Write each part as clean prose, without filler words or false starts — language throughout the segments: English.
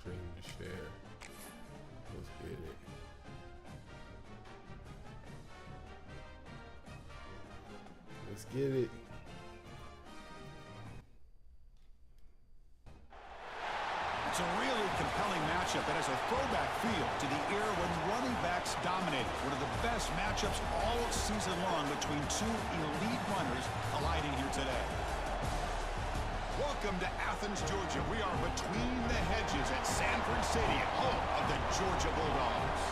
stream to share. Let's get it. Let's get it. It's a really compelling matchup that has a throwback feel to the era when running backs dominated. One of the best matchups all season long between two elite runners colliding here today. Welcome to Athens, Georgia. We are between the hedges at Sanford Stadium, home of the Georgia Bulldogs.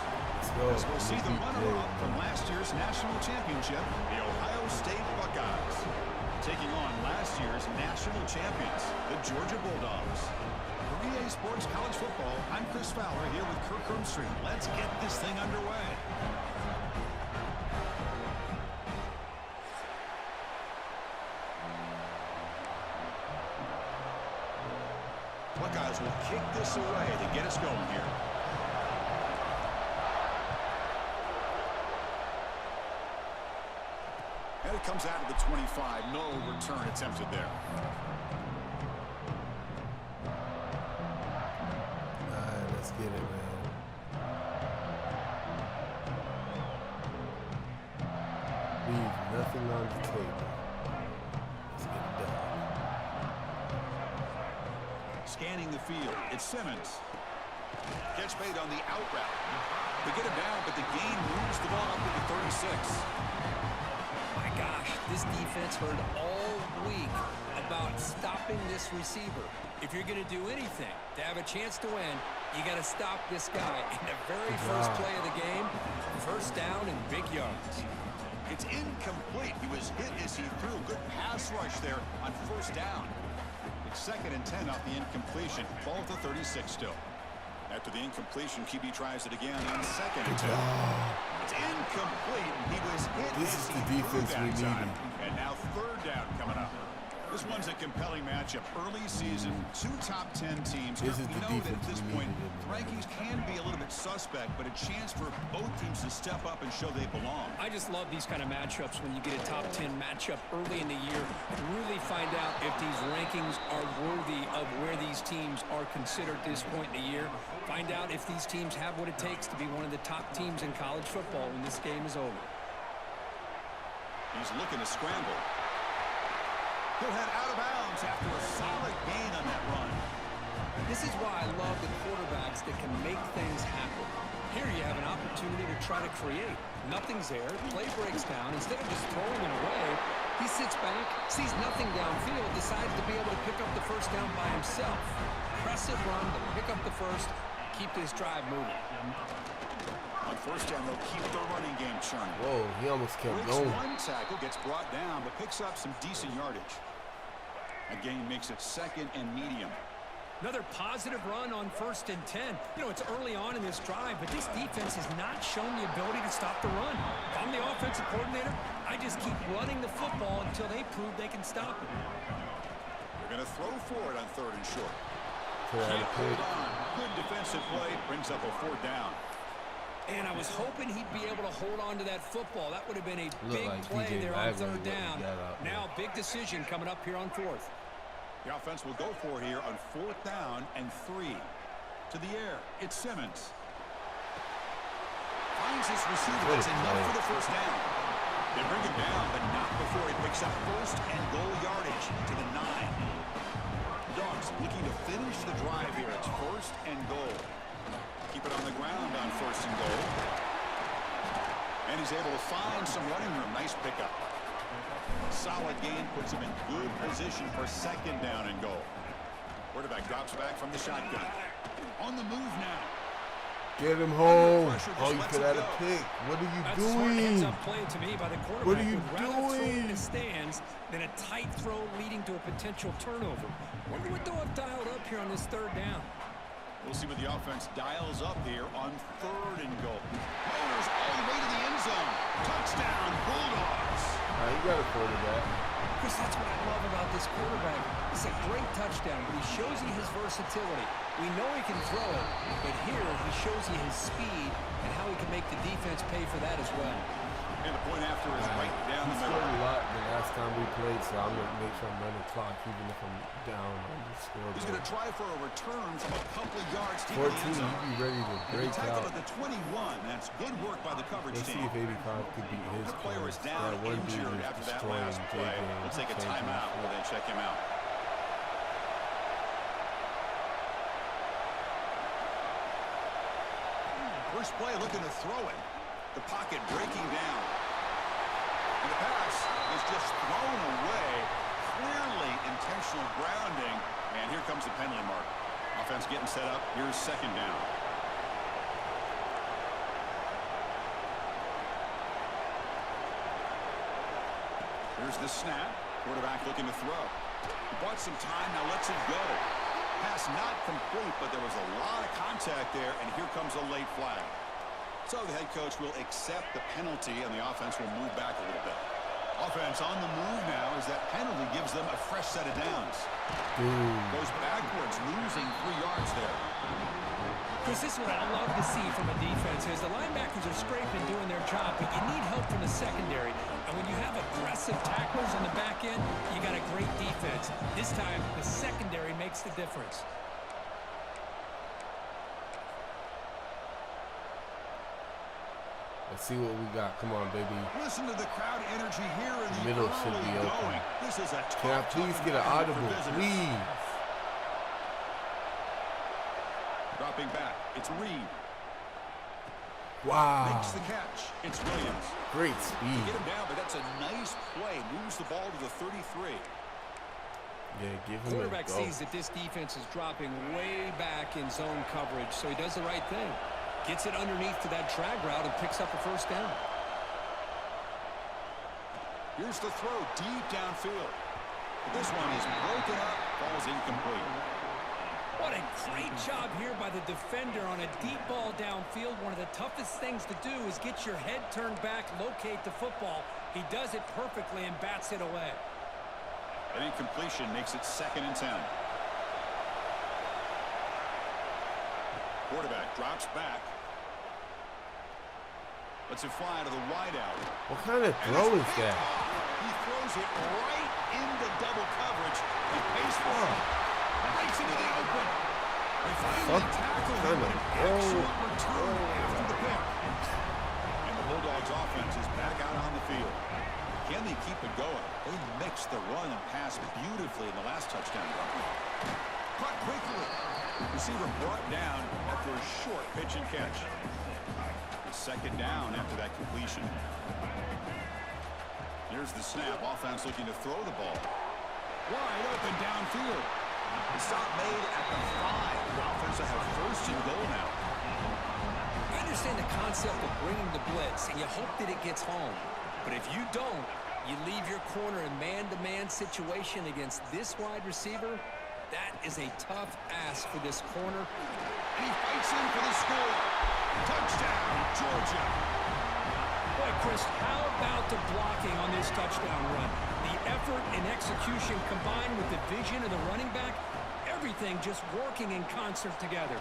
As we'll see the runner-up from last year's national championship, the Ohio State Buckeyes, taking on last year's national champions, the Georgia Bulldogs. For EA Sports College Football, I'm Chris Fowler here with Kirk Hermstreet. Let's get this thing underway. Buckeyes will kick this away to get us going here. And it comes out of the 25. No return attempted there. Let's get it, man. Leave nothing on the table. Let's get it done. Scanning the field, it's Simmons. Catch made on the out route. They get him down, but the gain moves the ball up to the 36. My gosh, this defense heard all week about stopping this receiver. If you're going to do anything to have a chance to win, you got to stop this guy in the very first play of the game. First down and big yards. It's incomplete. He was hit as he threw. Good pass rush there on first down. It's 2nd and 10 off the incompletion. Ball at the 36 still. After the incompletion, QB tries it again on 2nd and 10. It's incomplete. He was hit. This is the defense we needed. And now 3rd down coming up. This one's a compelling matchup. Early season, two top 10 teams. This is we the know that at defense this we point, needed. the rankings can be a little bit suspect, but a chance for both teams to step up and show they belong. I just love these kind of matchups when you get a top 10 matchup early in the year. Really find out if these rankings are worthy of where these teams are considered at this point in the year. Find out if these teams have what it takes to be one of the top teams in college football when this game is over. He's looking to scramble. He'll head out of bounds after a solid gain on that run. This is why I love the quarterbacks that can make things happen. Here you have an opportunity to try to create. Nothing's there. Play breaks down. Instead of just throwing it away, he sits back, sees nothing downfield, decides to be able to pick up the first down by himself. Press it, run, pick up the first, keep this drive moving. On first down, they'll keep the running game churning. Whoa, he almost kept Bricks going. one tackle, gets brought down, but picks up some decent yardage. A gain makes it 2nd and medium. Another positive run on 1st and 10. You know, it's early on in this drive, but this defense has not shown the ability to stop the run. If I'm the offensive coordinator, I just keep running the football until they prove they can stop it. They're going to throw for it on 3rd and short. Can't hold on. Good defensive play, brings up a 4th down. And I was hoping he'd be able to hold on to that football. That would have been a big like play DJ there on Wagner 3rd down. Now, big decision coming up here on 4th. The offense will go for it here on 4th down and 3. To the air, it's Simmons. Finds his receiver. It's enough for the first down. They bring him down, but not before he picks up 1st and goal yardage to the 9. Dogs looking to finish the drive here. It's 1st and goal. Keep it on the ground on 1st and goal. And he's able to find some running room. Nice pickup. Solid gain puts him in good position for 2nd down and goal. Quarterback drops back from the shotgun. On the move now. Get him home. Oh, you could have a pick. What are you That's doing? a smart heads-up play to me by the quarterback. What are you Would rather throw in doing? the stands than a tight throw leading to a potential turnover. Wonder what they'll have dialed up here on this 3rd down. We'll see what the offense dials up here on 3rd and goal. Motors all the way to the end zone. Touchdown, Bulldogs. You got a quarterback. Chris, that's what I love about this quarterback. It's a great touchdown, but he shows you his versatility. We know he can throw it, but here he shows you his speed and how he can make the defense pay for that as well. And the point after is right down He the scored middle. a lot the last time we played, so I'm going to make sure I'm running the clock even if I'm down on the He's scoreboard. going to try for a return from a couple of yards deep 14, in the end you zone. be ready to He'll be break tackled out. at the 21. That's good work by the coverage Let's see team. if 85 could beat his The player is close. down That one dude injured is after that destroying last play. JJ. We'll take a timeout while they check him out. First play looking to throw it. The pocket breaking down. And the pass is just thrown away. Clearly intentional grounding. And here comes the penalty mark. Offense getting set up. Here's second down. Here's the snap. Quarterback looking to throw. He bought some time, now lets it go. Pass not complete, but there was a lot of contact there, and here comes a late flag. So the head coach will accept the penalty, and the offense will move back a little bit. Offense on the move now as that penalty gives them a fresh set of downs. Goes backwards, losing 3 yards there. Chris, this is what I love to see from a defense is the linebackers are scraping, doing their job, but you need help from the secondary. And when you have aggressive tacklers on the back end, you got a great defense. This time, the secondary makes the difference. Let's see what we got. Come on, baby. Listen to the crowd energy here in the Middle should early be open. going. This is a tough, Can I please get an audible? Please. Dropping back. It's Reed. Wow. Makes the catch. It's Williams. Great speed. Get him down, but that's a nice play. Moves the ball to the 33. Yeah, give him Quarterback a go. sees that this defense is dropping way back in zone coverage, so he does the right thing. Gets it underneath to that drag route and picks up a first down. Here's the throw deep downfield. But this one is broken up, falls incomplete. What a great job here by the defender on a deep ball downfield. One of the toughest things to do is get your head turned back, locate the football. He does it perfectly and bats it away. An incompletion makes it 2nd and 10. Quarterback drops back. Lets it fly to the wideout. What kind of throw is that? He throws it right into double coverage. He pays for it. Breaks into the open. They finally tackle him with an excellent return after the pick. And the Bulldogs offense is back out on the field. Can they keep it going? They mixed the run and pass beautifully in the last touchdown run. Caught quickly. Receiver brought down after a short pitch and catch. Second down after that completion. Here's the snap. Offense looking to throw the ball. Wide open downfield. The stop made at the 5. The offense will have 1st and goal now. I understand the concept of bringing the blitz, and you hope that it gets home. But if you don't, you leave your corner in man-to-man situation against this wide receiver. That is a tough ask for this corner. And he fights in for the score. Touchdown, Georgia. Boy, Chris, how about the blocking on this touchdown run? The effort and execution combined with the vision of the running back, everything just working in concert together.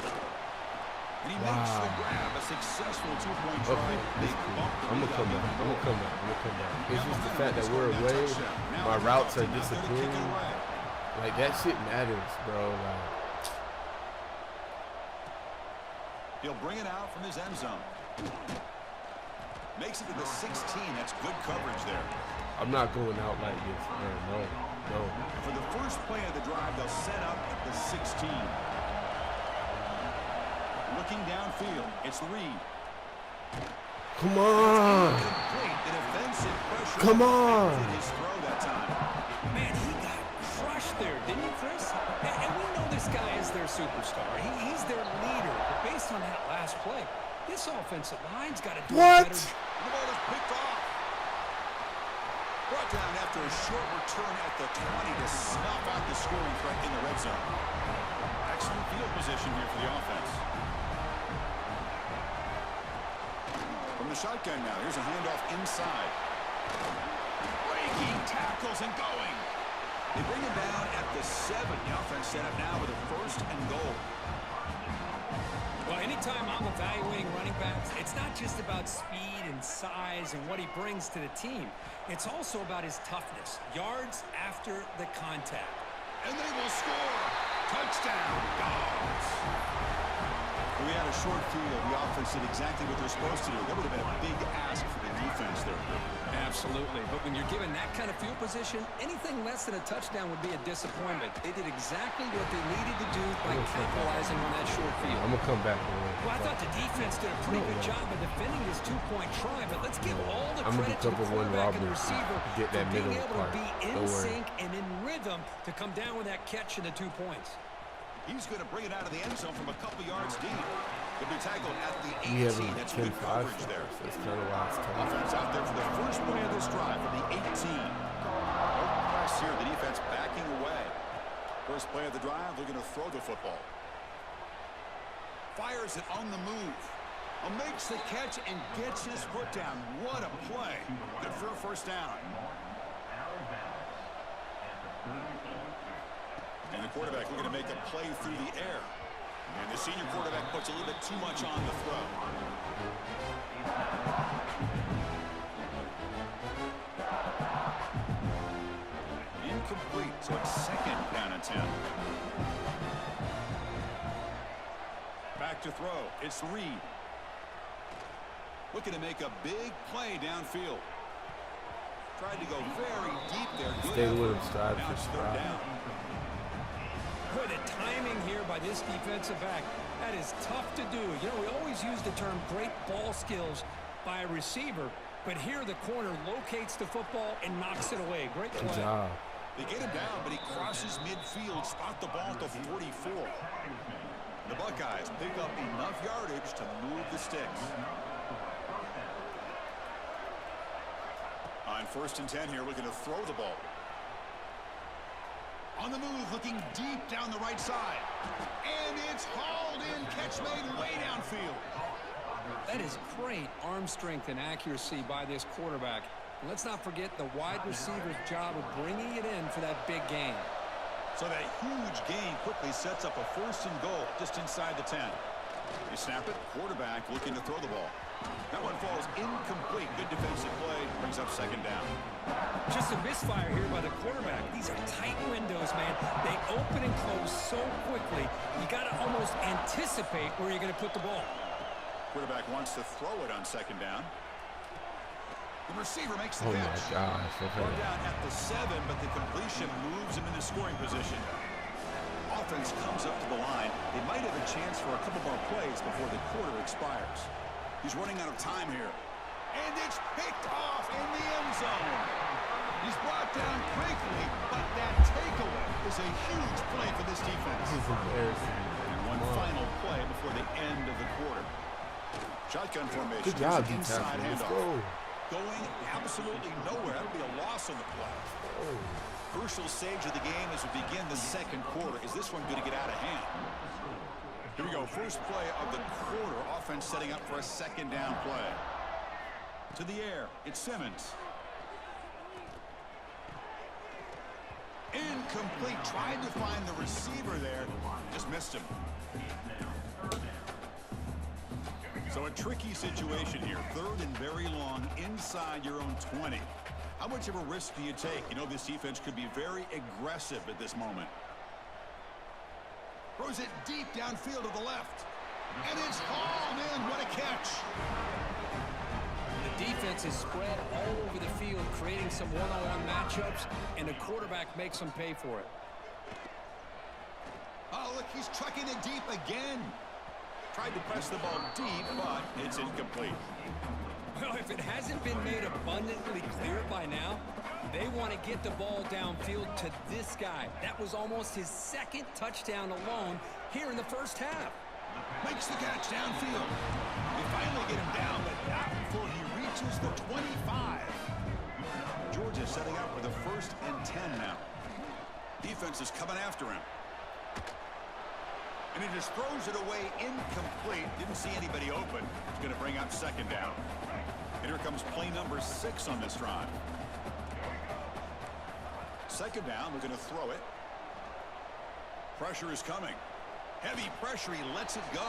And he makes the grab, a successful 2-point try. Okay, They bump the I'm lead gonna come up back. even I'm more. gonna come back. I'm gonna come back. It's Now just the momentum fact that is we're going down away. touchdown. Now My they're routes up are to now they're gonna kick it disappearing. away. Like that shit matters, bro. Like He'll bring it out from his end zone. Makes it to the 16. That's good coverage there. I'm not going out like this, man. No. And for the first play of the drive, they'll set up at the 16. Looking downfield, it's Reed. Come on. Complete. The defensive pressure. Come on. His throw that time. Man, he got crushed there, didn't he, Chris? And we know this guy is their superstar. He's their leader. But based on that last play, this offensive line's got to do What? better. The ball is picked off. Brought down after a short return at the 20 to snuff out the scoring threat in the red zone. Excellent field position here for the offense. From the shotgun now, here's a handoff inside. Breaking tackles and going. They bring him down at the 7. The offense set up now with a 1st and goal. Well, any Anytime I'm evaluating running backs, it's not just about speed and size and what he brings to the team. It's also about his toughness, yards after the contact. And they will score. Touchdown, Dogs. We had a short field. The offense did exactly what they're supposed to do. That would have been a big ask for the defense there. Absolutely. But when you're given that kind of field position, anything less than a touchdown would be a disappointment. They did exactly what they needed to do by capitalizing on that short field. I'm going to come back and win. Well, I thought the defense did a pretty good job of defending his two-point try, but let's give all the I'm credit to gonna the do cover one quarterback and the robbery receiver to get that for being middle able part. to be in Don't worry. sync and in rhythm to come down with that catch and the 2 points. He's going to bring it out of the end zone from a couple yards deep. He'll be tackled at the 18. We have a That's good 10-5 coverage there. so it's kind of why it's tough. Offense out there for the first play of this drive from the 18. No press here. The defense backing away. First play of the drive, they're going to throw the football. Fires it on the move. Makes the catch and gets his foot down. What a play. Good for a first down. And the quarterback looking to make a play through the air. And the senior quarterback puts a little bit too much on the throw. Incomplete, so it's second down and 10. Back to throw. It's Reed. Looking to make a big play downfield. Tried to go very deep there. Good Stay with effort. him, strive Now for it's third stride. down. Boy, the timing here by this defensive back, that is tough to do. You know, we always use the term great ball skills by a receiver, but here the corner locates the football and knocks it away. Great play. Good job. They get him down, but he crosses midfield, spot the ball at the 44. The Buckeyes pick up enough yardage to move the sticks. On 1st and 10 here, looking to throw the ball. On the move, looking deep down the right side. And it's hauled in, catch made way downfield. That is great arm strength and accuracy by this quarterback. And let's not forget the wide receiver's job of bringing it in for that big gain. So that huge gain quickly sets up a 1st and goal just inside the 10. They snap it, quarterback looking to throw the ball. That one falls incomplete. Good defensive play, brings up second down. Just a misfire here by the quarterback. These are tight windows, man. They open and close so quickly, you got to almost anticipate where you're going to put the ball. Quarterback wants to throw it on second down. The receiver makes the Oh my catch. gosh. Brought down at the 7, but the completion moves him into scoring position. Offense comes up to the line. They might have a chance for a couple more plays before the quarter expires. He's running out of time here. And it's picked off in the end zone. He's brought down quickly, but that takeaway is a huge play for this defense. This is embarrassing. And one final play before the end of the quarter. Shotgun formation. Good job, Here's an inside D-tackle. Let's handoff. go. Going absolutely nowhere. That would be a loss on the play. Oh. Crucial stage of the game as we begin the second quarter. Is this one going to get out of hand? Here we go. First play of the quarter. Offense setting up for a second down play. To the air. It's Simmons. Incomplete. Tried to find the receiver there. Just missed him. So a tricky situation here. 3rd and very long inside your own 20. How much of a risk do you take? You know this defense could be very aggressive at this moment. Throws it deep downfield to the left. And it's hauled in. What a catch. The defense is spread all over the field, creating some one-on-one matchups, and the quarterback makes them pay for it. Oh, look, he's trucking it deep again. Tried to press the ball deep, but it's incomplete. Well, if it hasn't been made abundantly clear by now, they want to get the ball downfield to this guy. That was almost his 2nd touchdown alone here in the first half. Makes the catch downfield. They finally get him down, but not before he reaches the 25. Georgia setting up for the 1st and 10 now. Defense is coming after him. And he just throws it away incomplete. Didn't see anybody open. It's going to bring up second down. And here comes play number 6 on this drive. Second down, we're going to throw it. Pressure is coming. Heavy pressure, he lets it go.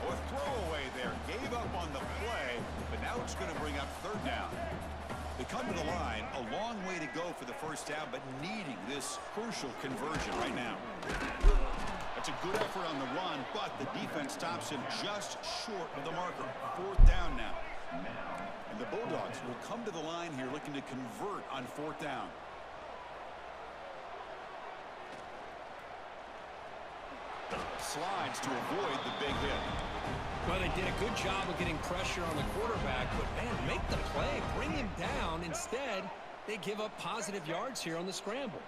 Oh, a throwaway there. Gave up on the play, but now it's going to bring up third down. They come to the line, a long way to go for the first down, but needing this crucial conversion right now. That's a good effort on the run, but the defense stops him just short of the marker. Fourth down now. And the Bulldogs will come to the line here looking to convert on fourth down. Slides to avoid the big hit. Well, they did a good job of getting pressure on the quarterback, but, man, make the play, bring him down. Instead, they give up positive yards here on the scramble.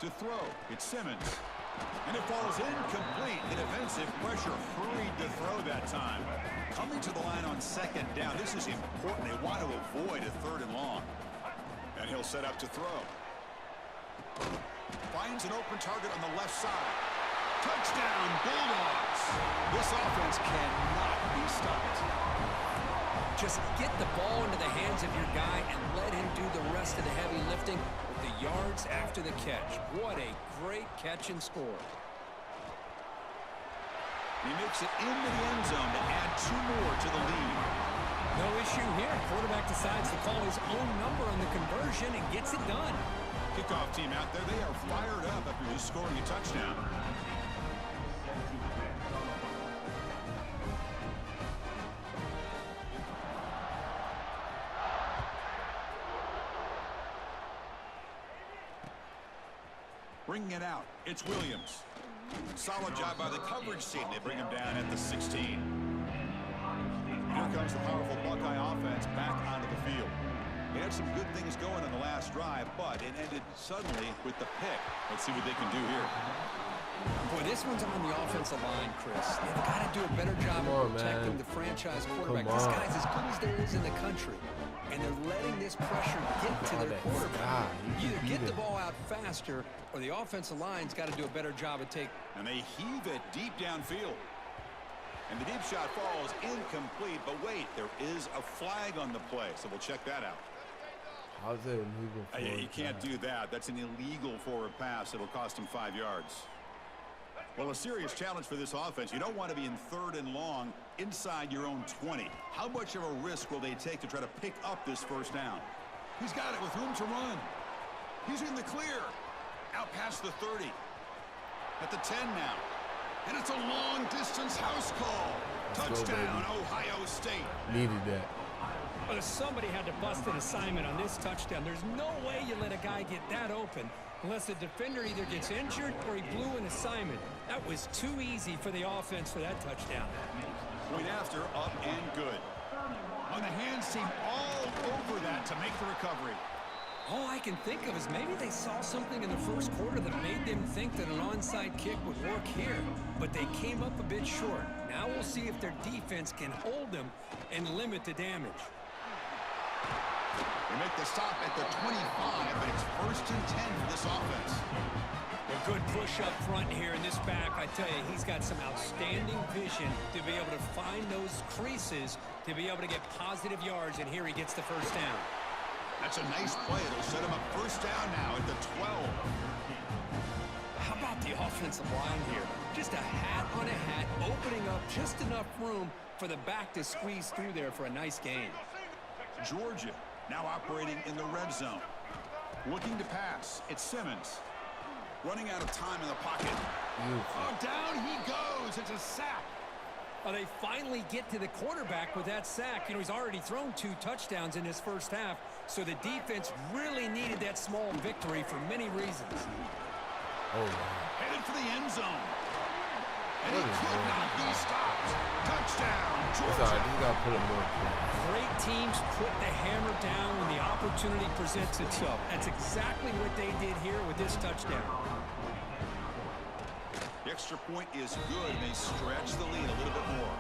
To throw, it's Simmons. And it falls incomplete. The defensive pressure hurried to throw that time. Coming to the line on second down. This is important. They want to avoid a third and long. And he'll set up to throw. Finds an open target on the left side. Touchdown, Bulldogs. This offense cannot be stopped. Just get the ball into the hands of your guy and let him do the rest of the heavy lifting with the yards after the catch. What a great catch and score. He makes it into the end zone to add 2 more to the lead. No issue here. Quarterback decides to call his own number on the conversion and gets it done. Kickoff team out there, they are fired up after just scoring a touchdown. Bringing it out, it's Williams. Solid job by the coverage team. They bring him down at the 16. Here comes the powerful Buckeye offense back onto the field. They had some good things going on the last drive, but it ended suddenly with the pick. Let's see what they can do here. Boy, this one's on the offensive line, Chris. They've got to do a better job of protecting the franchise quarterback. This guy's as good as there is in the country. And they're letting this pressure get to their quarterback. Either get the ball out faster, or the offensive line's got to do a better job of taking. And they heave it deep downfield. And the deep shot falls incomplete, but wait, there is a flag on the play, so we'll check that out. How's it illegal forward You can't do that. That's an illegal forward pass. It'll cost him 5 yards. Well, a serious challenge for this offense. You don't want to be in third and long inside your own 20. How much of a risk will they take to try to pick up this first down? He's got it with room to run. He's in the clear. Out past the 30. At the 10 now. And it's a long-distance house call. Touchdown, Ohio State. Needed that. Well, somebody had to bust an assignment on this touchdown. There's no way you let a guy get that open unless the defender either gets injured or he blew an assignment. That was too easy for the offense for that touchdown. Point after, up and good. On the hands team all over that to make the recovery. All I can think of is maybe they saw something in the first quarter that made them think that an onside kick would work here. But they came up a bit short. Now we'll see if their defense can hold them and limit the damage. They make the stop at the 25, but it's 1st and 10 for this offense. A good push up front here in this back. I tell you, he's got some outstanding vision to be able to find those creases, to be able to get positive yards, and here he gets the first down. That's a nice play. It'll set him up first down now at the 12. How about the offensive line here? Just a hat on a hat, opening up just enough room for the back to squeeze through there for a nice gain. Georgia now operating in the red zone. Looking to pass. It's Simmons. Running out of time in the pocket. Oh, down he goes. It's a sack. Well, they finally get to the quarterback with that sack. You know, he's already thrown 2 touchdowns in his first half, so the defense really needed that small victory for many reasons. Oh, wow. Headed for the end zone. And he could not be stopped. Touchdown, Georgia. Sorry, you got to put it more clear. Great teams put the hammer down when the opportunity presents itself. That's exactly what they did here with this touchdown. The extra point is good. They stretch the lead a little bit more.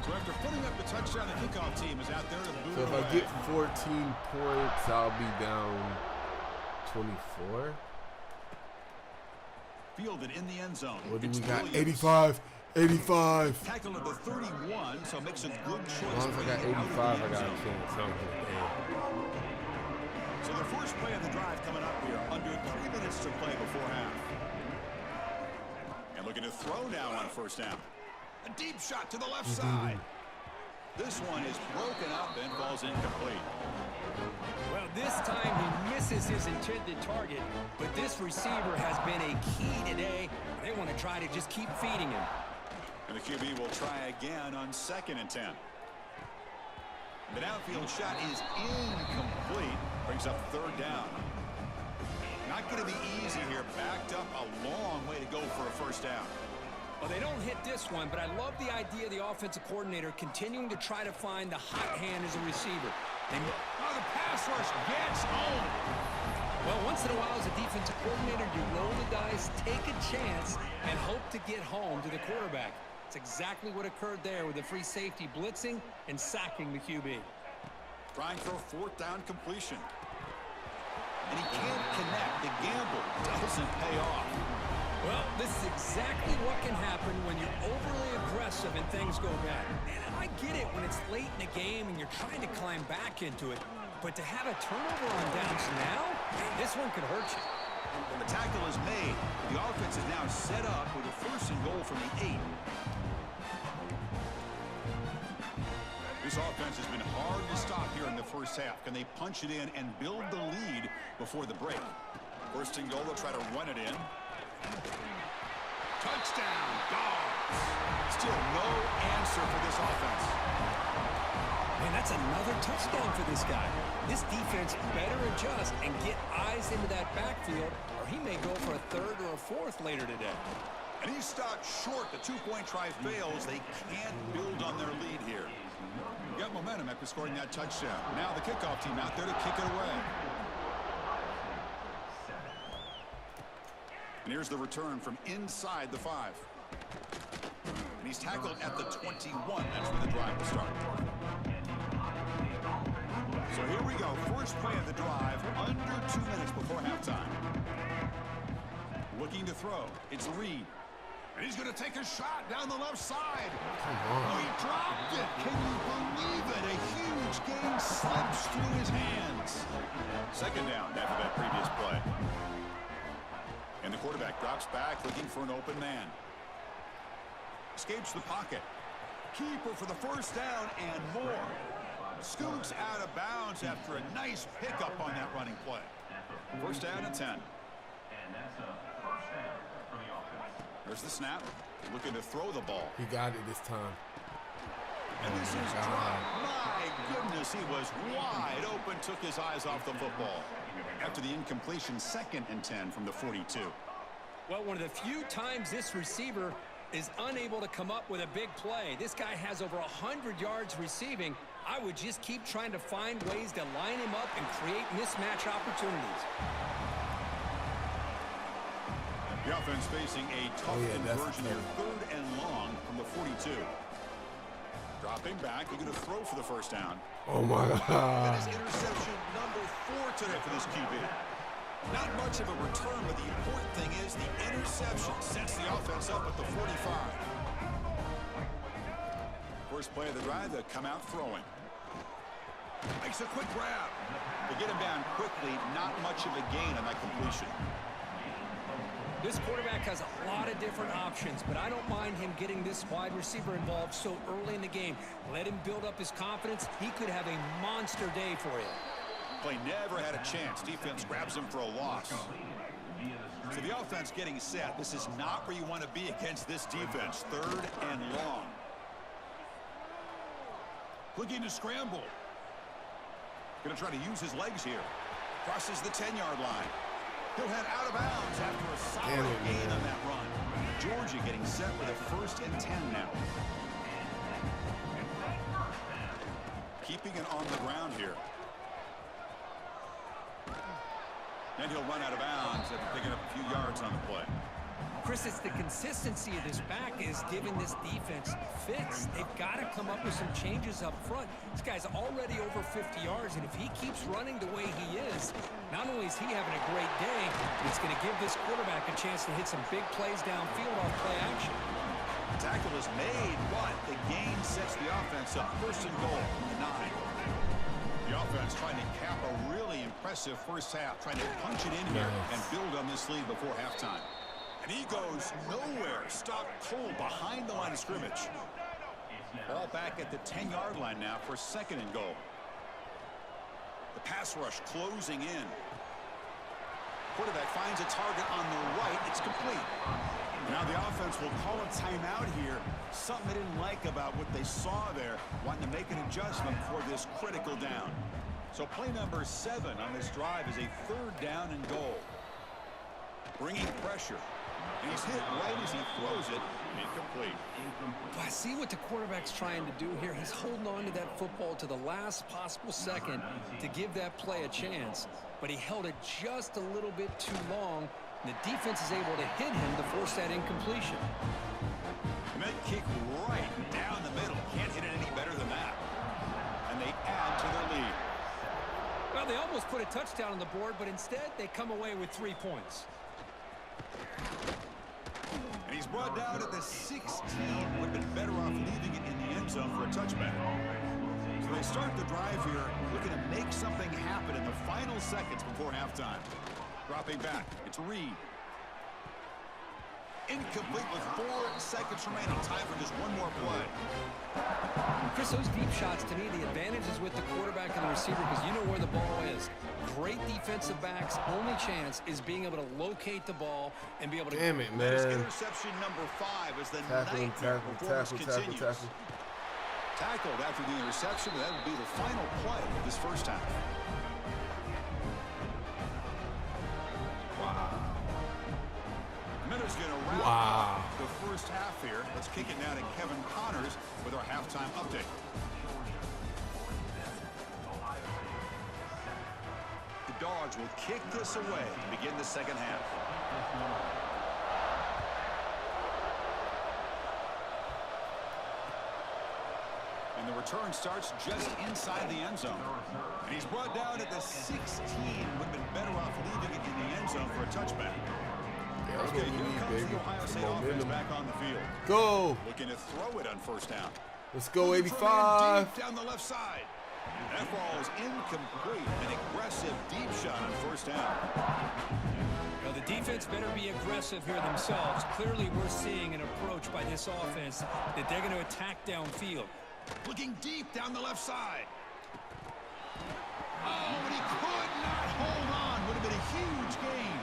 So after putting up the touchdown, the kickoff team is out there to boot So if away. I get 14 points, I'll be down 24. Fielded in the end zone. What do It's we got? Williams. 85. 85. Tackle at the 31, so makes a good choice. As long as I got 85, I got a chance. So the first play of the drive coming up here, under 3 minutes to play before half. And looking to throw now on first down. A deep shot to the left side. This one is broken up and falls incomplete. Well, this time he misses his intended target, but this receiver has been a key today. They want to try to just keep feeding him. And the QB will try again on 2nd and 10. The downfield shot is incomplete. Brings up 3rd down. Not going to be easy here. Backed up a long way to go for a first down. Well, they don't hit this one, but I love the idea of the offensive coordinator continuing to try to find the hot hand as a receiver. Oh, the pass rush gets home. Well, once in a while as a defensive coordinator, you roll the dice, take a chance, and hope to get home to the quarterback. It's exactly what occurred there with the free safety blitzing and sacking the QB. Trying for a 4th down completion. And he can't connect. The gamble doesn't pay off. Well, this is exactly what can happen when you're overly aggressive and things go bad. And I get it when it's late in the game and you're trying to climb back into it. But to have a turnover on downs now, this one could hurt you. The tackle is made. The offense is now set up with a 1st and goal from the 8. This offense has been hard to stop here in the first half. Can they punch it in and build the lead before the break? 1st and goal, they'll try to run it in. Touchdown, Dogs. Still no answer for this offense. Man, that's another touchdown for this guy. This defense better adjust and get eyes into that backfield, or he may go for a 3rd or a 4th later today. And he's stopped short. The 2-point try fails. They can't build on their lead here. Got momentum after scoring that touchdown. Now the kickoff team out there to kick it away. And here's the return from inside the 5. And he's tackled at the 21. That's where the drive will start. So here we go. First play of the drive, under 2 minutes before halftime. Looking to throw. It's Reed. And he's going to take a shot down the left side. Oh, he dropped it. Can you believe it? A huge gain slips through his hands. 2nd down after that previous play. And the quarterback drops back, looking for an open man. Escapes the pocket. Keeper for the 1st down and more. Scoots out of bounds after a nice pickup on that running play. 1st down and 10. There's the snap. Looking to throw the ball. He got it this time. And this is dropped. My goodness, he was wide open, took his eyes off the football. After the incompletion, 2nd and 10 from the 42. Well, one of the few times this receiver is unable to come up with a big play. This guy has over 100 yards receiving. I would just keep trying to find ways to line him up and create mismatch opportunities. The offense facing a tough conversion here, 3rd and long from the 42. Dropping back, looking to throw for the 1st down. Oh my God. That is interception number 4 today for this QB. Not much of a return, but the important thing is the interception sets the offense up at the 45. First play of the drive, they come out throwing. Makes a quick grab. To get him down quickly, not much of a gain on that completion. This quarterback has a lot of different options, but I don't mind him getting this wide receiver involved so early in the game. Let him build up his confidence. He could have a monster day for you. Play never had a chance. Defense grabs him for a loss. So the offense getting set. This is not where you want to be against this defense. 3rd and long. Looking to scramble. Going to try to use his legs here. Crosses the 10-yard line. He'll head out of bounds after a solid gain on that run. Georgia getting set with a 1st and 10 now. Keeping it on the ground here. And he'll run out of bounds after picking up a few yards on the play. Chris, it's the consistency of this back is giving this defense fits. They've got to come up with some changes up front. This guy's already over 50 yards, and if he keeps running the way he is, not only is he having a great day, but it's going to give this quarterback a chance to hit some big plays downfield off play action. tackle is made, but the gain sets the offense up. First and goal from the 9. The offense trying to cap a really impressive first half, trying to punch it in here and build on this lead before halftime. And he goes nowhere. Stopped cold behind the line of scrimmage. Ball back at the 10-yard line now for second and goal. The pass rush closing in. Quarterback finds a target on the right. It's complete. Now the offense will call a timeout here. Something they didn't like about what they saw there. Wanting to make an adjustment for this critical down. So play number 7 on this drive is a third down and goal. Bringing pressure. And he's hit right as he throws it. Incomplete. I see what the quarterback's trying to do here. He's holding on to that football to the last possible second to give that play a chance. But he held it just a little bit too long. And the defense is able to hit him to force that incompletion. And that kick right down the middle. Can't hit it any better than that. And they add to their lead. Well, they almost put a touchdown on the board, but instead they come away with 3 points. And he's brought down at the 16. Would have been better off leaving it in the end zone for a touchback. So they start the drive here, looking to make something happen in the final seconds before halftime. Dropping back, it's Reed. Incomplete with 4 seconds remaining. Time for just one more play. Chris, those deep shots, to me, the advantage is with the quarterback and the receiver because you know where the ball is. Great defensive backs' only chance is being able to locate the ball and be able to... Damn it, That is man. interception number 5 as the Tackle, nightmare performance continues. tackle. Tackled after the interception. That would be the final play of this first half. Wow. Miller's going to wrap up the first half here. Let's kick it now to Kevin Connors with our halftime update. The Dogs will kick this away to begin the second half. And the return starts just inside the end zone. And he's brought down at the 16. Would have been better off leaving it in the end zone for a touchback. That's Okay, what we here need, comes baby. the Ohio State Some offense momentum. back on the field. Go. Looking to throw it on first down. Let's go, Looking for a 85. man deep down the left side. That ball is incomplete. An aggressive deep shot on first down. Well, the defense better be aggressive here themselves. Clearly, we're seeing an approach by this offense that they're going to attack downfield. Looking deep down the left side. Oh, but he could not hold on. Would have been a huge gain.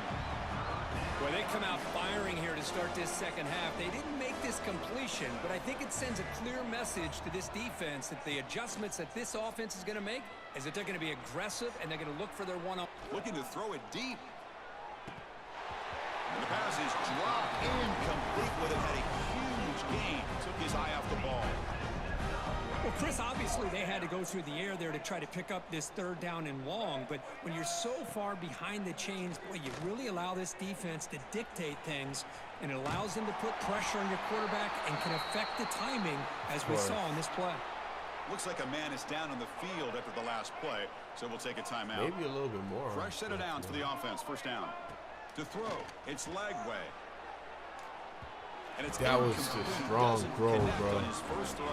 Well, they come out firing here to start this second half. They didn't make this completion, but I think it sends a clear message to this defense that the adjustments that this offense is going to make is that they're going to be aggressive and they're going to look for their one-on. Looking to throw it deep. And the pass is dropped incomplete. Would have had a huge gain. Took his eye off the ball. Well, Chris, obviously they had to go through the air there to try to pick up this third down and long, but when you're so far behind the chains, boy, you really allow this defense to dictate things, and it allows them to put pressure on your quarterback and can affect the timing, as we saw in this play. Looks like a man is down on the field after the last play, so we'll take a timeout. Maybe a little bit more. Fresh set of downs for the offense. First down. To throw, it's Lagway. And it's That was incomplete. a strong Doesn't throw, connect bro. on his first throw.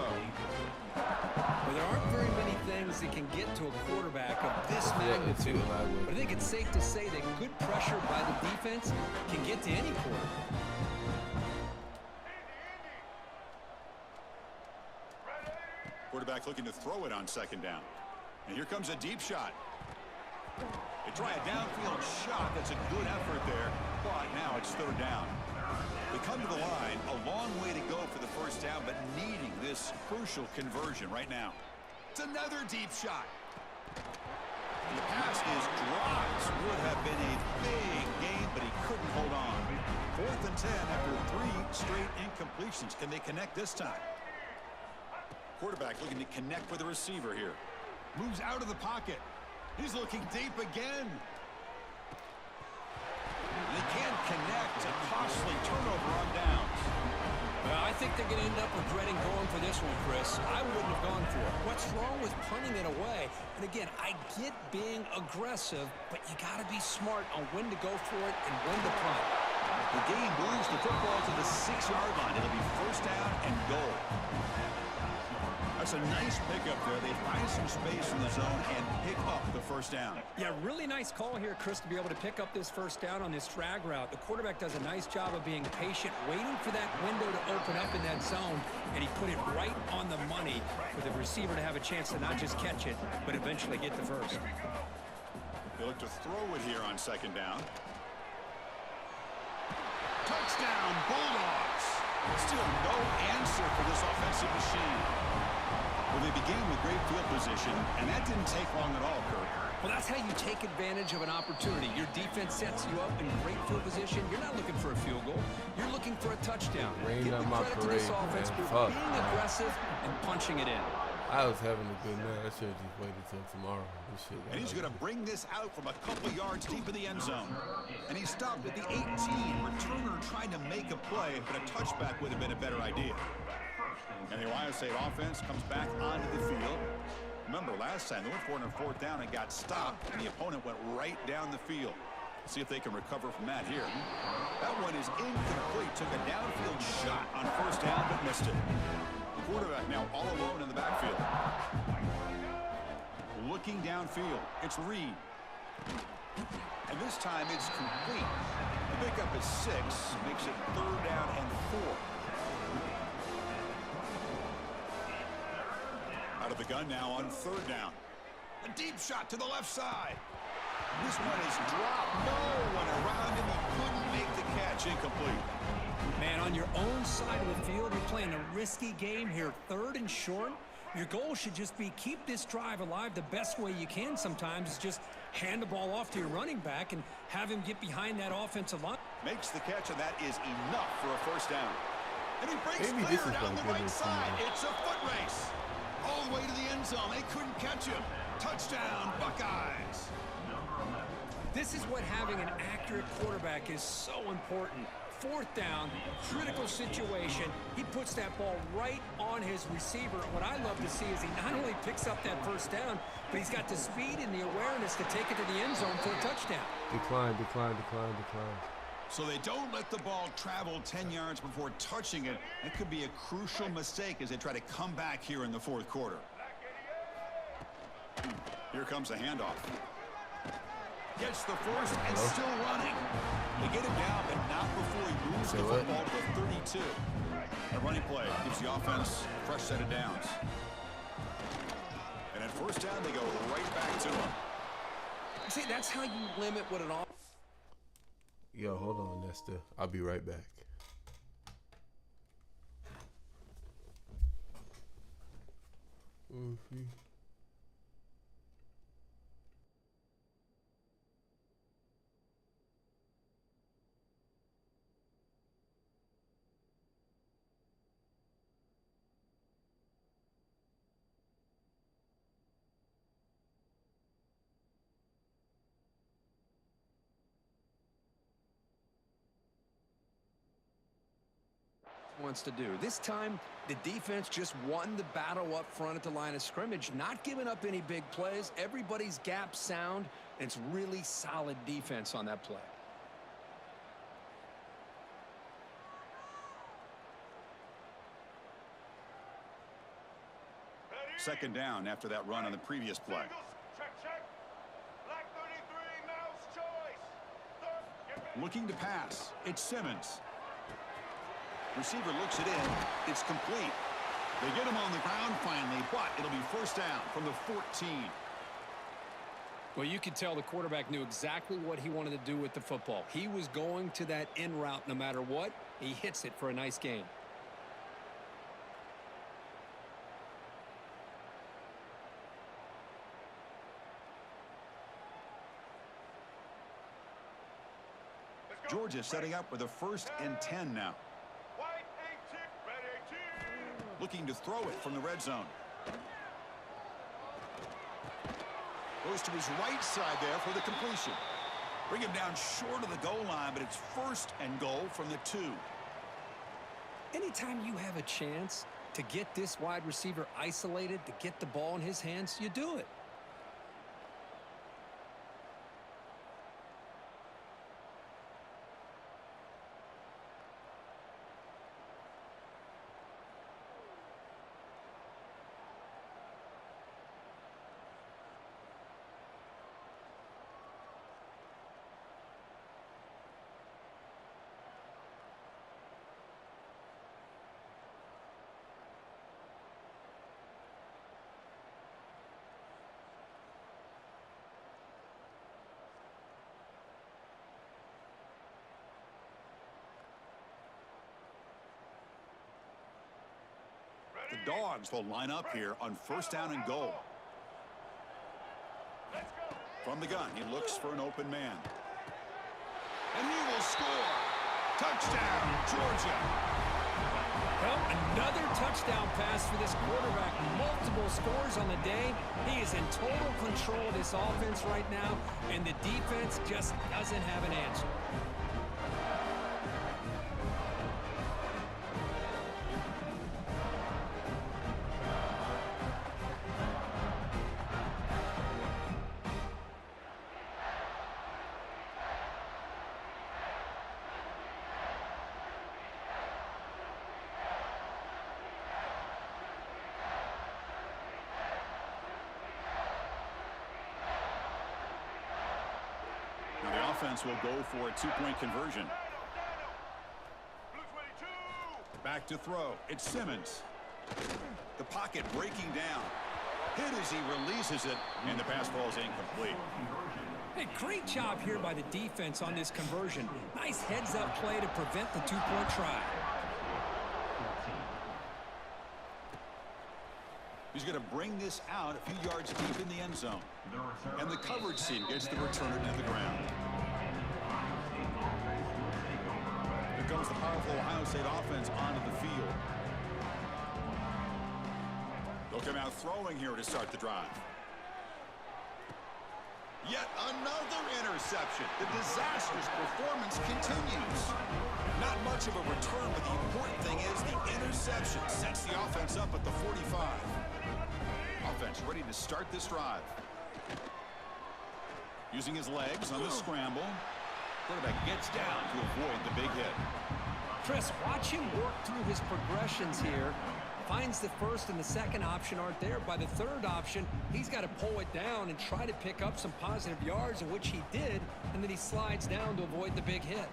Well, there aren't very many things that can get to a quarterback of this Yeah, it's magnitude, a Lagway. but I think it's safe to say that good pressure by the defense can get to any quarterback. Quarterback looking to throw it on second down. And here comes a deep shot. They try a downfield shot. That's a good effort there. But now it's third down. They come to the line. A long way to go for the first down, but needing this crucial conversion right now. It's another deep shot. And the pass is dropped. Would have been a big gain, but he couldn't hold on. 4th and 10 after 3 straight incompletions. Can they connect this time? Quarterback looking to connect with the receiver here. Moves out of the pocket. He's looking deep again. They can't connect. A costly turnover on downs. Well, I think they're going to end up regretting going for this one, Chris. I wouldn't have gone for it. What's wrong with punting it away? And again, I get being aggressive, but you got to be smart on when to go for it and when to punt. The game moves the football to the 6-yard line. It'll be first down and goal. That's a nice pickup there. They find some space in the zone and pick up the first down. Yeah, really nice call here, Chris, to be able to pick up this first down on this drag route. The quarterback does a nice job of being patient, waiting for that window to open up in that zone, and he put it right on the money for the receiver to have a chance to not just catch it, but eventually get the first. They look to throw it here on second down. Touchdown, Bulldogs. Still no answer for this offensive machine. Well, they began with great field position, and that didn't take long at all, Kirk. Well, that's how you take advantage of an opportunity. Your defense sets you up in great field position. You're not looking for a field goal. You're looking for a touchdown. Rain Give on the my credit to this parade, offense man. for Fuck, being man. aggressive and punching it in. I was having a good night. I should have just waited till tomorrow. This shit got And he's going to bring this out from a couple yards deep in the end zone. And he stopped at the 18. Returner trying to make a play, but a touchback would have been a better idea. And the Ohio State offense comes back onto the field. Remember, last time they went for it on fourth down and got stopped, and the opponent went right down the field. See if they can recover from that here. That one is incomplete. Took a downfield shot on first down, but missed it. The quarterback now all alone in the backfield. Looking downfield, it's Reed. And this time it's complete. The pickup is 6, makes it third down and 4. Out of the gun now on third down. A deep shot to the left side. This one is dropped. No one around him. He couldn't make the catch. Incomplete. Man, on your own side of the field, you're playing a risky game here, third and short. Your goal should just be keep this drive alive the best way you can sometimes is just hand the ball off to your running back and have him get behind that offensive line. Makes the catch, and that is enough for a first down. And he breaks Maybe this clear is down the gonna give right us some, side. It's a foot race. All the way to the end zone. They couldn't catch him. Touchdown, Buckeyes. This is what having an accurate quarterback is so important. Fourth down, critical situation. He puts that ball right on his receiver. What I love to see is he not only picks up that first down, but he's got the speed and the awareness to take it to the end zone for a touchdown. Decline, decline, decline, decline. So they don't let the ball travel 10 yards before touching it. That could be a crucial mistake as they try to come back here in the fourth quarter. Here comes the handoff. Gets the first and still running. They get him down, but not before he moves the football to the 32. A running play gives the offense a fresh set of downs. And at first down, they go right back to him. See, that's how you limit what an offense. Yo, hold on, Nesta. I'll be right back. Wants to do. This time, the defense just won the battle up front at the line of scrimmage, not giving up any big plays. Everybody's gap sound, and it's really solid defense on that play. Second down after that run on the previous play. Looking to pass. It's Simmons. Receiver looks it in. It's complete. They get him on the ground finally, but it'll be first down from the 14. Well, you could tell the quarterback knew exactly what he wanted to do with the football. He was going to that in route no matter what. He hits it for a nice gain. Georgia setting up with a 1st and 10 now. Looking to throw it from the red zone. Goes to his right side there for the completion. Bring him down short of the goal line, but it's 1st and goal from the 2. Anytime you have a chance to get this wide receiver isolated, to get the ball in his hands, you do it. The Dogs will line up here on first down and goal. From the gun, he looks for an open man. And he will score. Touchdown, Georgia. Well, another touchdown pass for this quarterback. Multiple scores on the day. He is in total control of this offense right now, and the defense just doesn't have an answer. Offense will go for a two-point conversion. Back to throw. It's Simmons. The pocket breaking down. Hit as he releases it, and the pass falls incomplete. Hey, great job here by the defense on this conversion. Nice heads-up play to prevent the two-point try. He's going to bring this out a few yards deep in the end zone. And the coverage team gets the returner to the ground. Here comes the powerful Ohio State offense onto the field. They'll come out throwing here to start the drive. Yet another interception. The disastrous performance continues. Not much of a return, but the important thing is the interception sets the offense up at the 45. Offense ready to start this drive. Using his legs on the scramble. Quarterback gets down to avoid the big hit. Chris, watch him work through his progressions here. Finds the first and the second option aren't there. By the third option, he's got to pull it down and try to pick up some positive yards, in which he did, and then he slides down to avoid the big hit.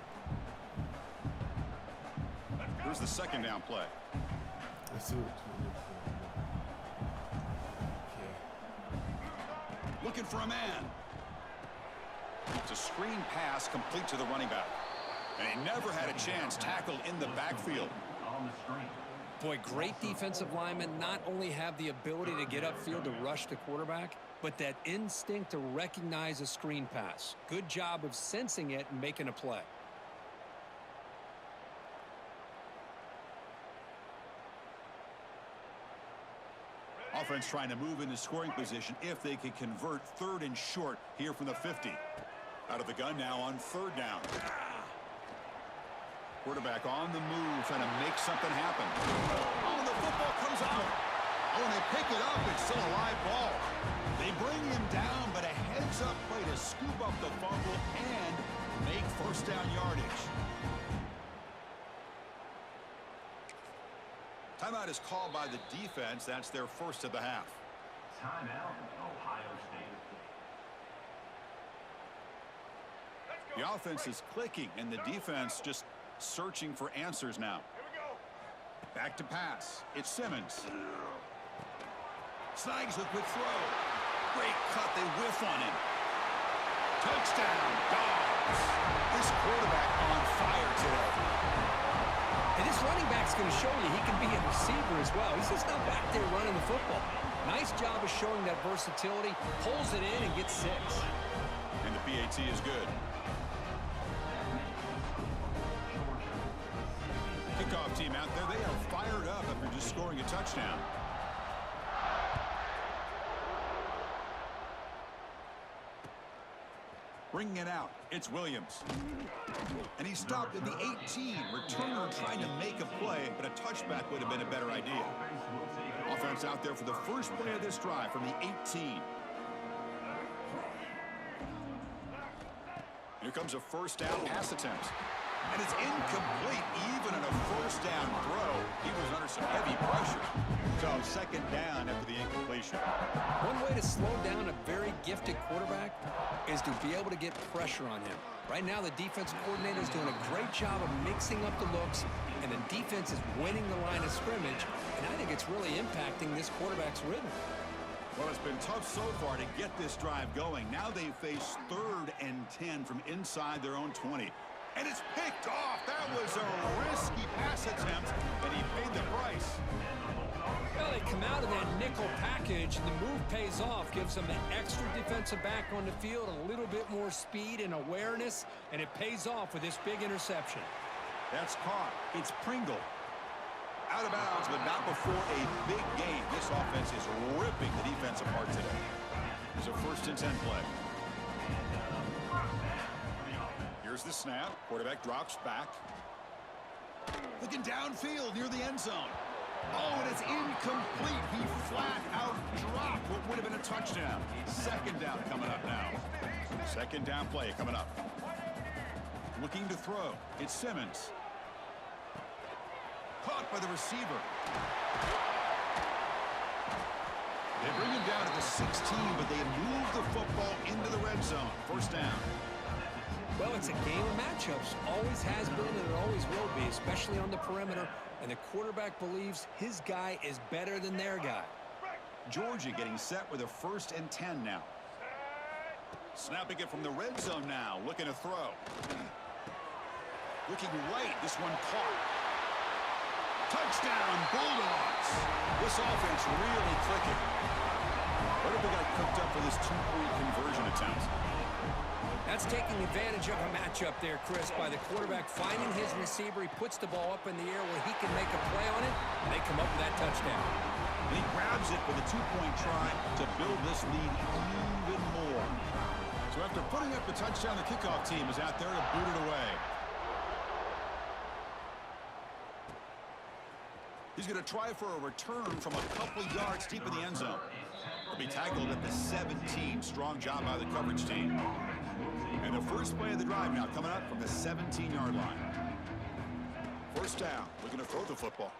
Here's the second down play. Let's see what okay. Looking for a man. It's a screen pass complete to the running back. And he never had a chance tackled in the backfield. Boy, great defensive linemen not only have the ability to get upfield to rush the quarterback, but that instinct to recognize a screen pass. Good job of sensing it and making a play. Offense trying to move into scoring position if they can convert third and short here from the 50. Out of the gun now on third down. Quarterback on the move, trying to make something happen. Oh, the football comes out. Oh, and they pick it up. It's still a live ball. They bring him down, but a heads-up play to scoop up the fumble and make first down yardage. Timeout is called by the defense. That's their first of the half. Timeout, Ohio State. The offense is clicking, and the defense just searching for answers now. Back to pass. It's Simmons. Snags a quick throw. Great cut. They whiff on him. Touchdown, Dogs. This quarterback on fire today. And this running back's going to show you he can be a receiver as well. He's just not back there running the football. Nice job of showing that versatility. Pulls it in and gets 6. And the PAT is good. Kickoff team out there, they are fired up after just scoring a touchdown. Bringing it out, it's Williams. And he stopped at the 18. Returner trying to make a play, but a touchback would have been a better idea. Offense out there for the first play of this drive from the 18. Here comes a first down pass attempt. And it's incomplete, even in a first down throw. He was under some heavy pressure. So second down after the incompletion. One way to slow down a very gifted quarterback is to be able to get pressure on him. Right now, the defensive coordinator is doing a great job of mixing up the looks, and the defense is winning the line of scrimmage, and I think it's really impacting this quarterback's rhythm. Well, it's been tough so far to get this drive going. Now they face 3rd and 10 from inside their own 20. And it's picked off. That was a risky pass attempt, and he paid the price. Well, they come out of that nickel package, and the move pays off, gives them an extra defensive back on the field, a little bit more speed and awareness, and it pays off with this big interception. That's caught. It's Pringle. Out of bounds, but not before a big game. This offense is ripping the defense apart today. It's a 1st and 10 play. Here's the snap. Quarterback drops back. Looking downfield near the end zone. Oh, and it's incomplete. He flat out dropped what would have been a touchdown. 2nd down coming up now. 2nd down play coming up. Looking to throw. It's Simmons. Caught by the receiver. They bring him down to the 16, but they move the football into the red zone. 1st down. Well, it's a game of matchups. Always has been and it always will be, especially on the perimeter. And the quarterback believes his guy is better than their guy. Georgia getting set with a 1st and 10 now. Snapping it from the red zone now. Looking to throw. Looking right. This one caught. Touchdown, Bulldogs. This offense really clicking. What have they got cooked up for this 2-point conversion attempt? That's taking advantage of a matchup there, Chris, by the quarterback finding his receiver. He puts the ball up in the air where he can make a play on it, and they come up with that touchdown. And he grabs it for the 2-point try to build this lead even more. So after putting up the touchdown, the kickoff team is out there to boot it away. He's going to try for a return from a couple yards deep in the end zone. He'll be tackled at the 17. Strong job by the coverage team. And the first play of the drive now coming up from the 17-yard line. 1st down. Looking to throw the football.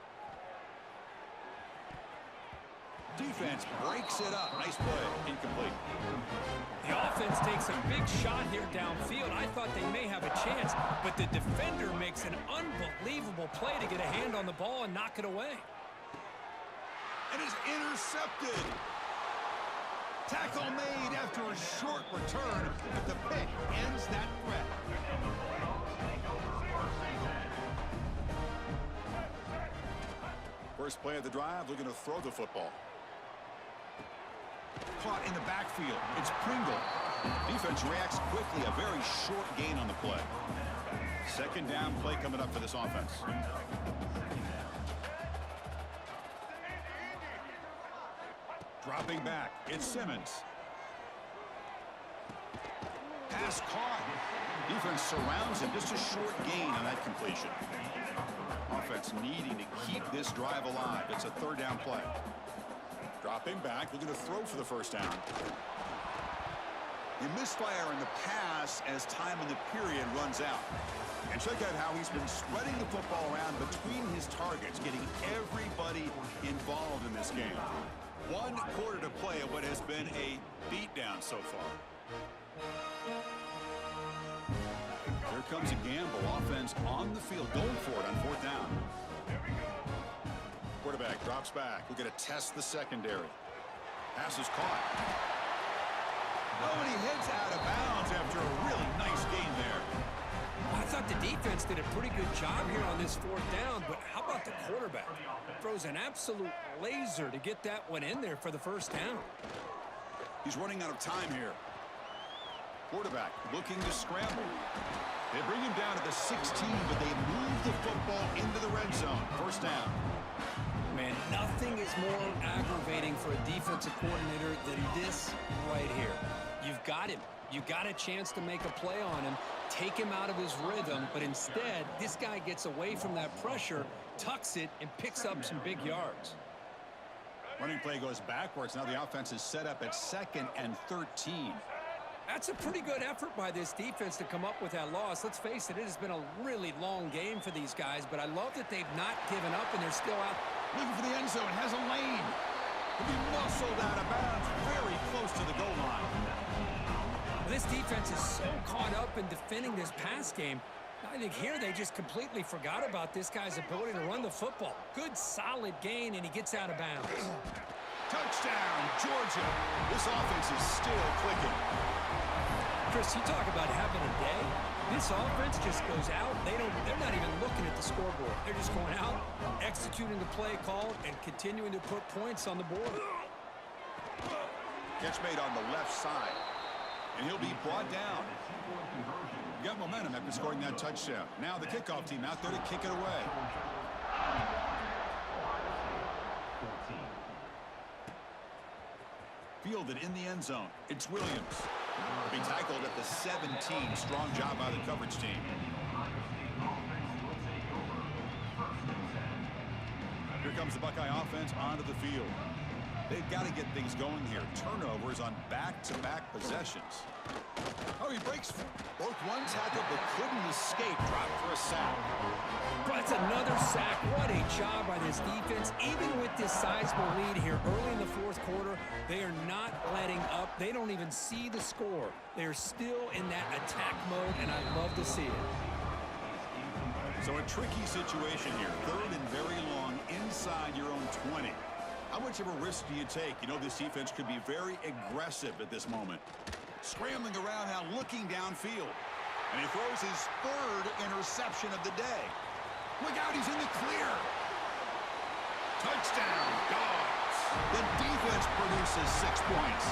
Defense breaks it up. Nice play. Incomplete. The offense takes a big shot here downfield. I thought they may have a chance, but the defender makes an unbelievable play to get a hand on the ball and knock it away. And is intercepted. Tackle made after a short return, but the pick ends that threat. First play of the drive, looking to throw the football. Caught in the backfield. It's Pringle. Defense reacts quickly. A very short gain on the play. 2nd down play coming up for this offense. Dropping back. It's Simmons. Pass caught. Defense surrounds him. Just a short gain on that completion. Offense needing to keep this drive alive. It's a 3rd down play. Dropping back, looking to throw for the 1st down. He misfire in the pass as time in the period runs out. And check out how he's been spreading the football around between his targets, getting everybody involved in this game. 1 quarter to play of what has been a beatdown so far. Here comes a gamble. Offense on the field, going for it on 4th down. Quarterback drops back. We're going to test the secondary. Pass is caught. Oh, and he heads out of bounds after a really nice gain there. I thought the defense did a pretty good job here on this 4th down, but how about the quarterback? Throws an absolute laser to get that one in there for the 1st down. He's running out of time here. Quarterback looking to scramble. They bring him down to the 16, but they move the football into the red zone. 1st down. Man, nothing is more aggravating for a defensive coordinator than this right here. You've got him. You got a chance to make a play on him, take him out of his rhythm, but instead, this guy gets away from that pressure, tucks it, and picks up some big yards. Running play goes backwards. Now the offense is set up at 2nd and 13. That's a pretty good effort by this defense to come up with that loss. Let's face it, it has been a really long game for these guys, but I love that they've not given up and they're still out. Looking for the end zone, has a lane. He'll be muscled out of bounds, very close to the goal line. This defense is so caught up in defending this pass game. I think here they just completely forgot about this guy's ability to run the football. Good, solid gain, and he gets out of bounds. Touchdown, Georgia. This offense is still clicking. Chris, you talk about having a day. This offense just goes out. They're not even looking at the scoreboard. They're just going out, executing the play call, and continuing to put points on the board. Catch made on the left side. And he'll be brought down. Got momentum after scoring that touchdown. Now the kickoff team out there to kick it away. Fielded in the end zone. It's Williams. Be tackled at the 17. Strong job by the coverage team. Here comes the Buckeye offense onto the field. They've got to get things going here. Turnovers on back-to-back possessions. Oh, he breaks. Broke one tackle but couldn't escape. Dropped for a sack. But it's another sack. What a job by this defense. Even with this sizable lead here early in the fourth quarter, they are not letting up. They don't even see the score. They're still in that attack mode, and I love to see it. So a tricky situation here. Third and very long inside your own 20. How much of a risk do you take? You know, this defense could be very aggressive at this moment. Scrambling around now, looking downfield. And he throws his third interception of the day. Look out, he's in the clear. Touchdown, Dogs. The defense produces 6 points.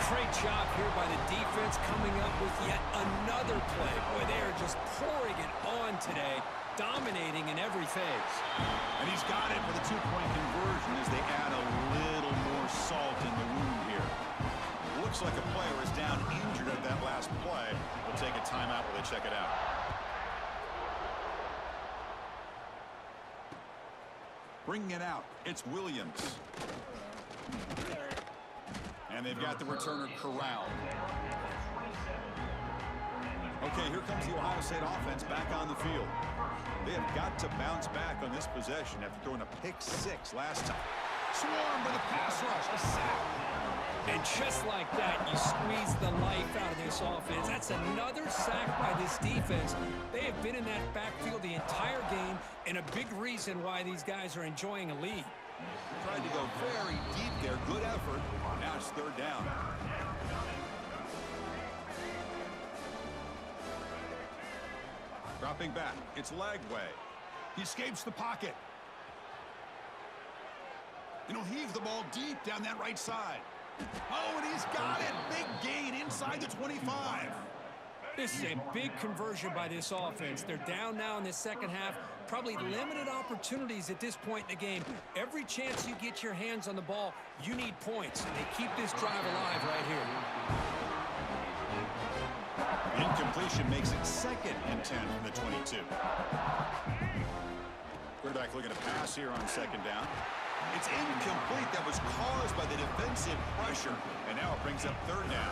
Great job here by the defense coming up with yet another play. Boy, they are just pouring it on today, dominating in every phase. And he's got it for the 2-point conversion as they add a little more salt in the wound here. Looks like a player is down injured at that last play. We'll take a timeout while they check it out. Bringing it out, it's Williams. And they've got the returner corralled. Okay, here comes the Ohio State offense back on the field. They have got to bounce back on this possession after throwing a pick-6 last time. Swarmed by the pass rush, a sack. And just like that, you squeeze the life out of this offense. That's another sack by this defense. They have been in that backfield the entire game, and a big reason why these guys are enjoying a lead. Tried to go very deep there. Good effort. Now it's third down. Dropping back. It's Lagway. He escapes the pocket. And he'll heave the ball deep down that right side. Oh, and he's got it. Big gain inside the 25. This is a big conversion by this offense. They're down now in the second half. Probably limited opportunities at this point in the game. Every chance you get your hands on the ball, you need points. And they keep this drive alive right here. Incompletion makes it 2nd and 10 from the 22. Quarterback looking to pass here on 2nd down. It's incomplete. That was caused by the defensive pressure. And now it brings up 3rd down.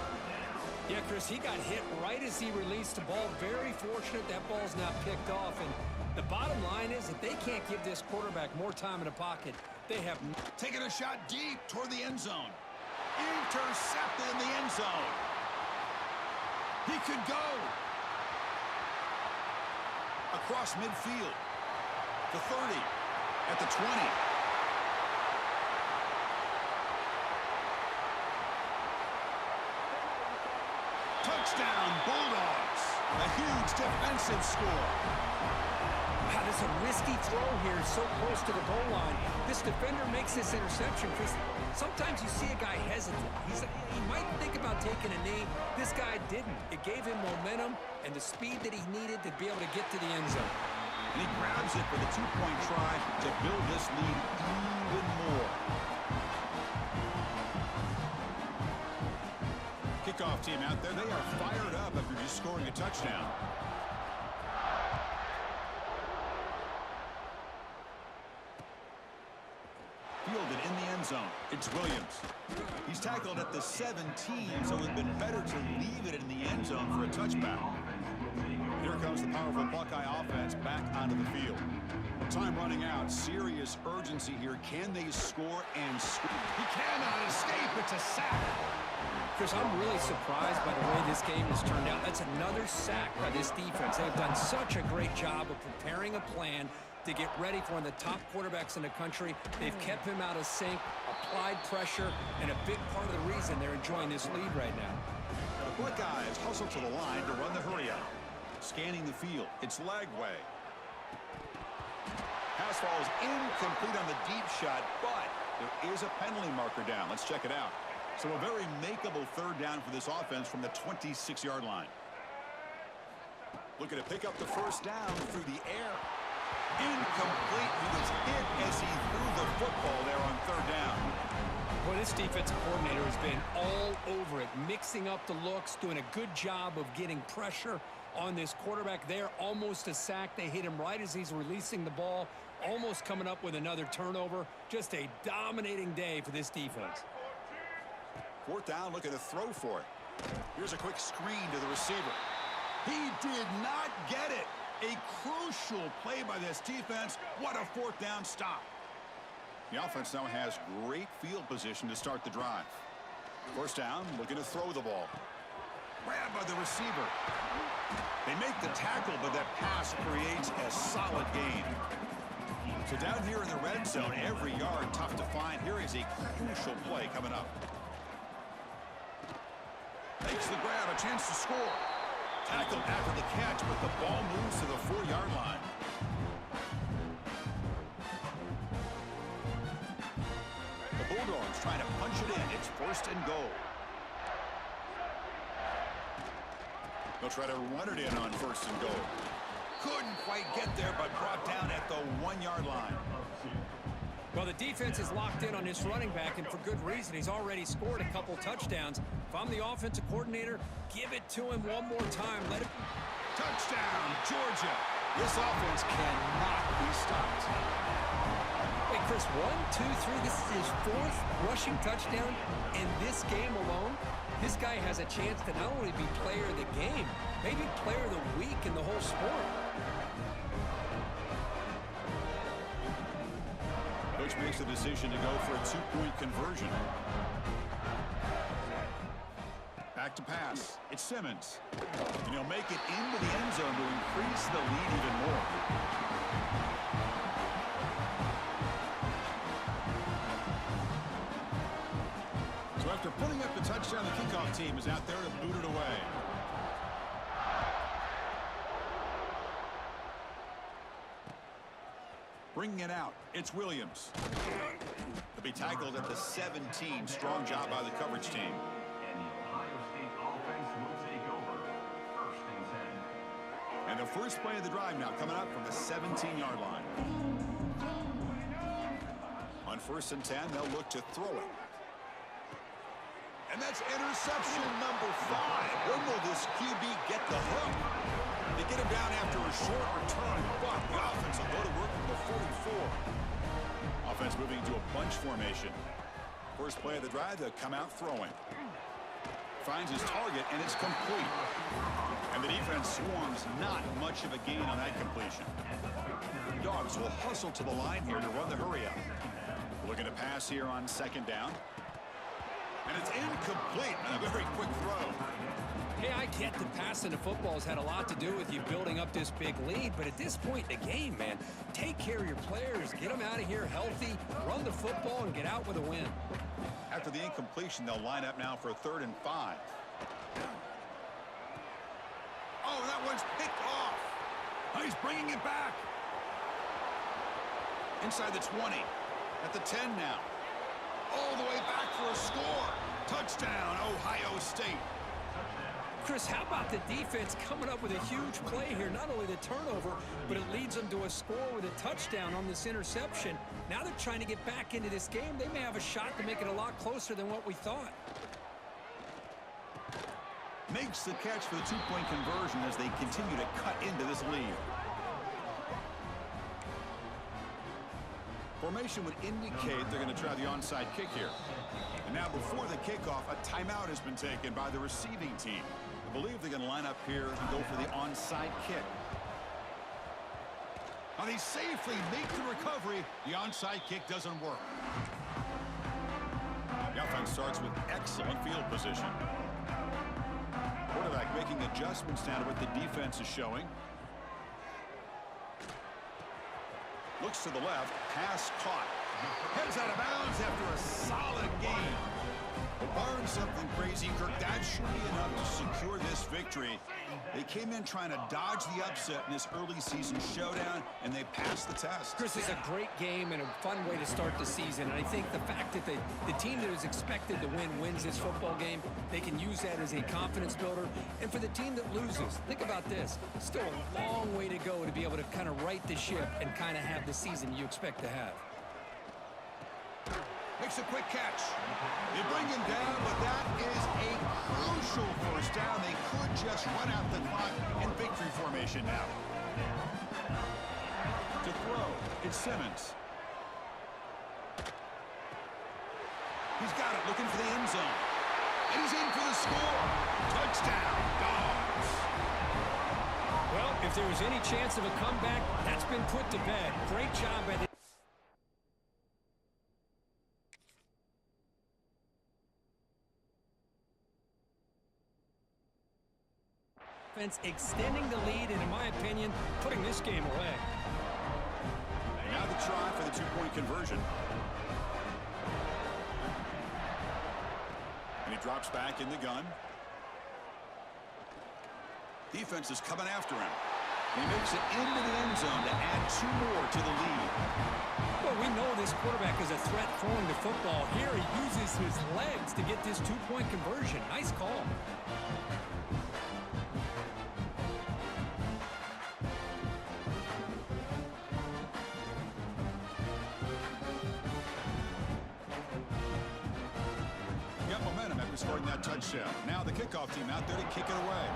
Yeah, Chris, he got hit right as he released the ball. Very fortunate that ball's not picked off. And the bottom line is that they can't give this quarterback more time in the pocket. They have taken a shot deep toward the end zone. Intercepted in the end zone. He could go. Across midfield. The 30. At the 20. Touchdown, Bulldogs. A huge defensive score. Wow, there's a risky throw here so close to the goal line. This defender makes this interception because sometimes you see a guy hesitant. He might think about taking a knee. This guy didn't. It gave him momentum and the speed that he needed to be able to get to the end zone. And he grabs it for the 2-point try to build this lead even more. Kickoff team out there, they are fired up after just scoring a touchdown. Fielded in the end zone. It's Williams. He's tackled at the 17, so it would have been better to leave it in the end zone for a touchback. Here comes the powerful Buckeye offense back onto the field. Time running out. Serious urgency here. Can they score and score? He cannot escape. It's a sack. Chris, I'm really surprised by the way this game has turned out. That's another sack by this defense. They've done such a great job of preparing a plan to get ready for one of the top quarterbacks in the country. They've kept him out of sync, applied pressure, and a big part of the reason they're enjoying this lead right now. Buckeyes hustle to the line to run the hurry up. Scanning the field. It's Lagway. Pass falls incomplete on the deep shot, but there is a penalty marker down. Let's check it out. So a very makeable third down for this offense from the 26-yard line. Looking to pick up the first down through the air. Incomplete. He was hit as he threw the football there on third down. Boy, this defensive coordinator has been all over it, mixing up the looks, doing a good job of getting pressure on this quarterback there. Almost a sack. They hit him right as he's releasing the ball, almost coming up with another turnover. Just a dominating day for this defense. Fourth down, looking to throw for it. Here's a quick screen to the receiver. He did not get it. A crucial play by this defense. What a fourth down stop. The offense now has great field position to start the drive. First down, looking to throw the ball. Grabbed by the receiver. They make the tackle, but that pass creates a solid gain. So down here in the red zone, every yard tough to find. Here is a crucial play coming up. Makes the grab, a chance to score. Tackled after the catch, but the ball moves to the 4-yard line. The Bulldogs trying to punch it in. It's first and goal. They'll try to run it in on first and goal. Couldn't quite get there, but brought down at the 1-yard line. Well, the defense is locked in on this running back, and for good reason. He's already scored a couple touchdowns. If I'm the offensive coordinator, give it to him one more time. Let it. Touchdown, Georgia. This offense cannot be stopped. Hey, Chris, 1, 2, 3. This is his 4th rushing touchdown in this game alone. This guy has a chance to not only be player of the game, maybe player of the week in the whole sport. Coach makes the decision to go for a 2-point conversion. Back to pass. It's Simmons. And he'll make it into the end zone to increase the lead even more. So after putting up the touchdown, the kickoff team is out there to boot it away. Bringing it out, it's Williams. He'll be tackled at the 17. Strong job by the coverage team. And the Ohio State offense will take over. First and 10. And the first play of the drive now coming up from the 17-yard line. On first and 10, they'll look to throw it. And that's interception number 5. When will this QB get the hook? They get him down after a short return, but the offense will go to work from the 44. Offense moving into a bunch formation. First play of the drive, they'll come out throwing. Finds his target, and it's complete. And the defense swarms, not much of a gain on that completion. Dogs will hustle to the line here to run the hurry up. Looking to pass here on second down. And it's incomplete on a very quick throw. Hey, I get that passing the football has had a lot to do with you building up this big lead, but at this point in the game, man, take care of your players, get them out of here healthy, run the football, and get out with a win. After the incompletion, they'll line up now for a 3rd and 5. Oh, that one's picked off. Oh, he's bringing it back. Inside the 20. At the 10 now. All the way back for a score. Touchdown, Ohio State. Chris, how about the defense coming up with a huge play here? Not only the turnover, but it leads them to a score with a touchdown on this interception. Now they're trying to get back into this game. They may have a shot to make it a lot closer than what we thought. Makes the catch for the 2-point conversion as they continue to cut into this lead. Formation would indicate they're going to try the onside kick here. And now before the kickoff, a timeout has been taken by the receiving team. I believe they're going to line up here and go for the onside kick. Now they safely make the recovery. The onside kick doesn't work. The offense starts with excellent field position. Quarterback making adjustments now to what the defense is showing. Looks to the left, pass caught. Heads out of bounds after a solid gain. Barring something crazy, Kirk, that should be enough to secure this victory. They came in trying to dodge the upset in this early season showdown, and they passed the test. Chris, it's a great game and a fun way to start the season. And I think the fact that the team that was expected to win wins this football game, they can use that as a confidence builder. And for the team that loses, think about this. Still a long way to go to be able to kind of right the ship and kind of have the season you expect to have. Makes a quick catch. They bring him down, but that is a crucial first down. They could just run out the clock in victory formation now. To throw, it's Simmons. He's got it, looking for the end zone. And he's in for the score. Touchdown, Dogs. Well, if there was any chance of a comeback, that's been put to bed. Great job by the extending the lead and, in my opinion, putting this game away. Now the try for the two-point conversion. And he drops back in the gun. Defense is coming after him. He makes it into the end zone to add 2 more to the lead. Well, we know this quarterback is a threat throwing the football. Here he uses his legs to get this two-point conversion. Nice call. Got momentum after scoring that touchdown. Now the kickoff team out there to kick it away.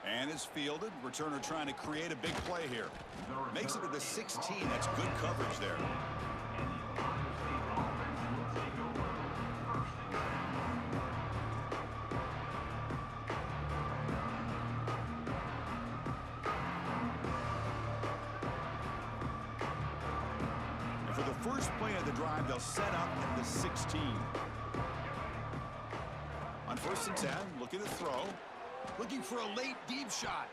And it's fielded. Returner trying to create a big play here. Makes it to the 16. That's good coverage there. And for the first play of the drive, they'll set up at the 16. On 1st and 10, looking to throw. Looking for a late deep shot.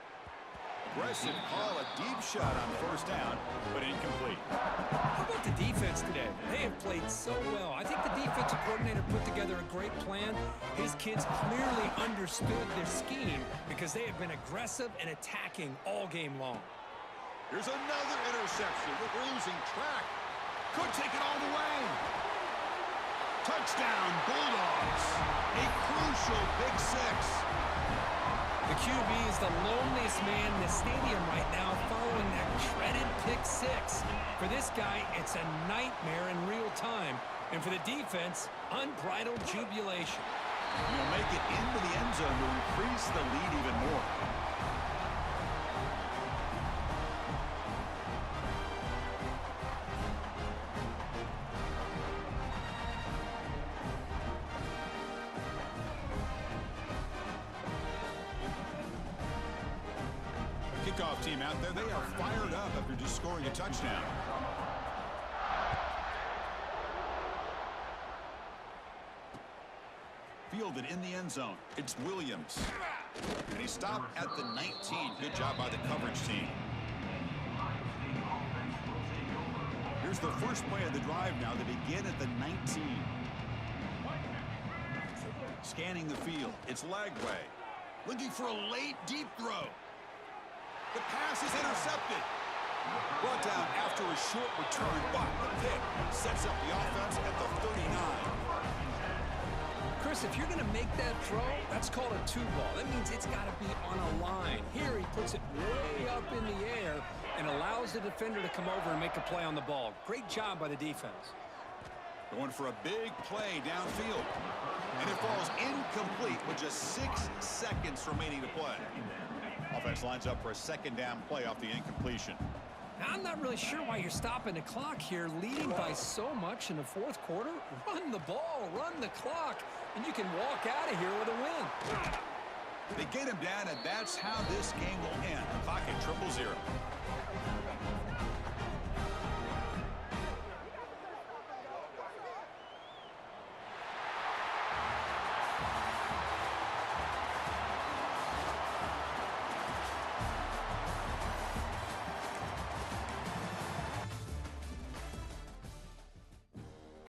Aggressive call, a deep shot on 1st down, but incomplete. How about the defense today? They have played so well. I think the defensive coordinator put together a great plan. His kids clearly understood their scheme because they have been aggressive and attacking all game long. Here's another interception. We're losing track. Could take it all the way. Touchdown, Bulldogs. A crucial Big Six. The QB is the loneliest man in the stadium right now following that dreaded pick 6. For this guy, it's a nightmare in real time. And for the defense, unbridled jubilation. He'll make it into the end zone to increase the lead even more. Kickoff team out there, they are fired up after just scoring a touchdown. Fielded in the end zone. It's Williams. And he stopped at the 19. Good job by the coverage team. Here's the first play of the drive now. They begin at the 19. Scanning the field. It's Lagway. Looking for a late deep throw. The pass is intercepted. Brought down after a short return, but the pick sets up the offense at the 39. Chris, if you're going to make that throw, that's called a 2-ball. That means it's got to be on a line. Here he puts it way up in the air and allows the defender to come over and make a play on the ball. Great job by the defense. Going for a big play downfield. And it falls incomplete with just 6 seconds remaining to play. Offense lines up for a 2nd down play off the incompletion. Now, I'm not really sure why you're stopping the clock here, leading by so much in the 4th quarter. Run the ball, run the clock, and you can walk out of here with a win. They get him down, and that's how this game will end.